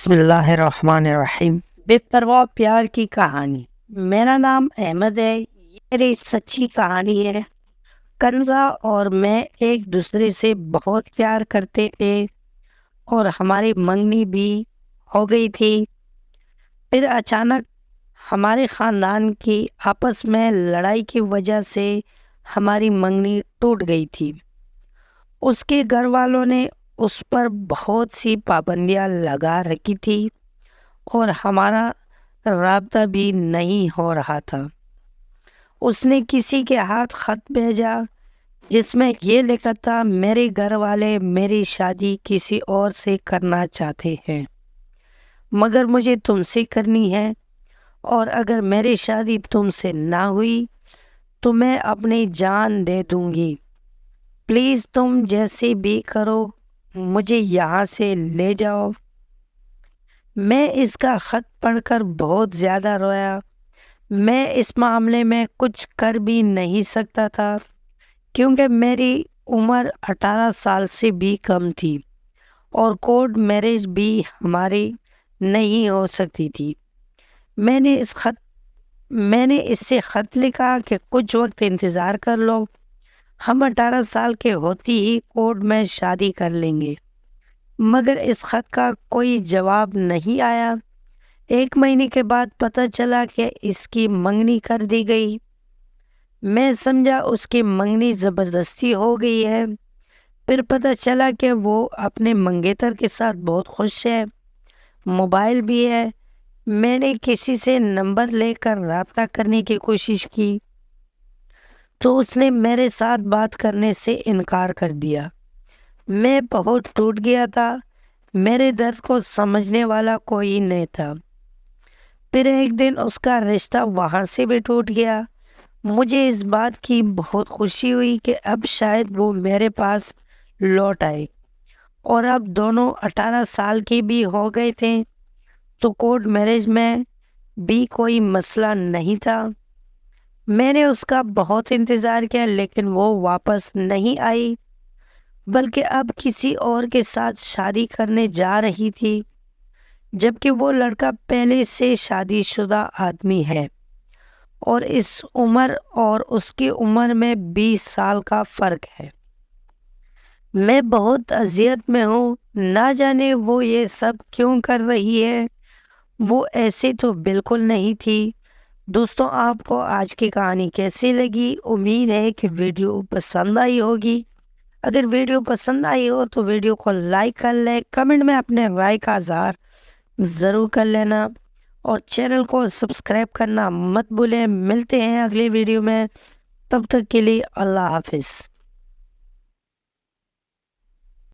بسم اللہ الرحمن الرحیم۔ بے پرواہ پیار کی کہانی۔ میرا نام احمد ہے۔ یہ میری سچی کہانی ہے۔ کنزا اور میں ایک دوسرے سے بہت پیار کرتے تھے اور ہماری منگنی بھی ہو گئی تھی۔ پھر اچانک ہمارے خاندان کی آپس میں لڑائی کی وجہ سے ہماری منگنی ٹوٹ گئی تھی۔ اس کے گھر والوں نے اس پر بہت سی پابندیاں لگا رکھی تھی اور ہمارا رابطہ بھی نہیں ہو رہا تھا۔ اس نے کسی کے ہاتھ خط بھیجا جس میں یہ لکھا تھا، میرے گھر والے میری شادی کسی اور سے کرنا چاہتے ہیں مگر مجھے تم سے کرنی ہے، اور اگر میری شادی تم سے نہ ہوئی تو میں اپنی جان دے دوں گی۔ پلیز تم جیسے بھی کرو مجھے یہاں سے لے جاؤ۔ میں اس کا خط پڑھ کر بہت زیادہ رویا۔ میں اس معاملے میں کچھ کر بھی نہیں سکتا تھا کیونکہ میری عمر 18 سال سے بھی کم تھی اور کورٹ میرج بھی ہماری نہیں ہو سکتی تھی۔ میں نے اس سے خط لکھا کہ کچھ وقت انتظار کر لو، ہم 18 سال کے ہوتی ہی کورٹ میں شادی کر لیں گے، مگر اس خط کا کوئی جواب نہیں آیا۔ 1 مہینے کے بعد پتہ چلا کہ اس کی منگنی کر دی گئی۔ میں سمجھا اس کی منگنی زبردستی ہو گئی ہے۔ پھر پتہ چلا کہ وہ اپنے منگیتر کے ساتھ بہت خوش ہے، موبائل بھی ہے۔ میں نے کسی سے نمبر لے کر رابطہ کرنے کی کوشش کی تو اس نے میرے ساتھ بات کرنے سے انکار کر دیا۔ میں بہت ٹوٹ گیا تھا، میرے درد کو سمجھنے والا کوئی نہیں تھا۔ پھر ایک دن اس کا رشتہ وہاں سے بھی ٹوٹ گیا۔ مجھے اس بات کی بہت خوشی ہوئی کہ اب شاید وہ میرے پاس لوٹ آئے، اور اب دونوں 18 سال کے بھی ہو گئے تھے تو کورٹ میرج میں بھی کوئی مسئلہ نہیں تھا۔ میں نے اس کا بہت انتظار کیا لیکن وہ واپس نہیں آئی، بلکہ اب کسی اور کے ساتھ شادی کرنے جا رہی تھی، جبکہ وہ لڑکا پہلے سے شادی شدہ آدمی ہے اور اس کی عمر میں 20 سال کا فرق ہے۔ میں بہت اذیت میں ہوں، نہ جانے وہ یہ سب کیوں کر رہی ہے، وہ ایسے تو بالکل نہیں تھی۔ دوستوں، آپ کو آج کی کہانی کیسی لگی؟ امید ہے کہ ویڈیو پسند آئی ہوگی۔ اگر ویڈیو پسند آئی ہو تو ویڈیو کو لائک کر لیں، کمنٹ میں اپنے رائے کا اظہار ضرور کر لینا اور چینل کو سبسکرائب کرنا مت بھولیں۔ ملتے ہیں اگلی ویڈیو میں، تب تک کے لیے اللہ حافظ۔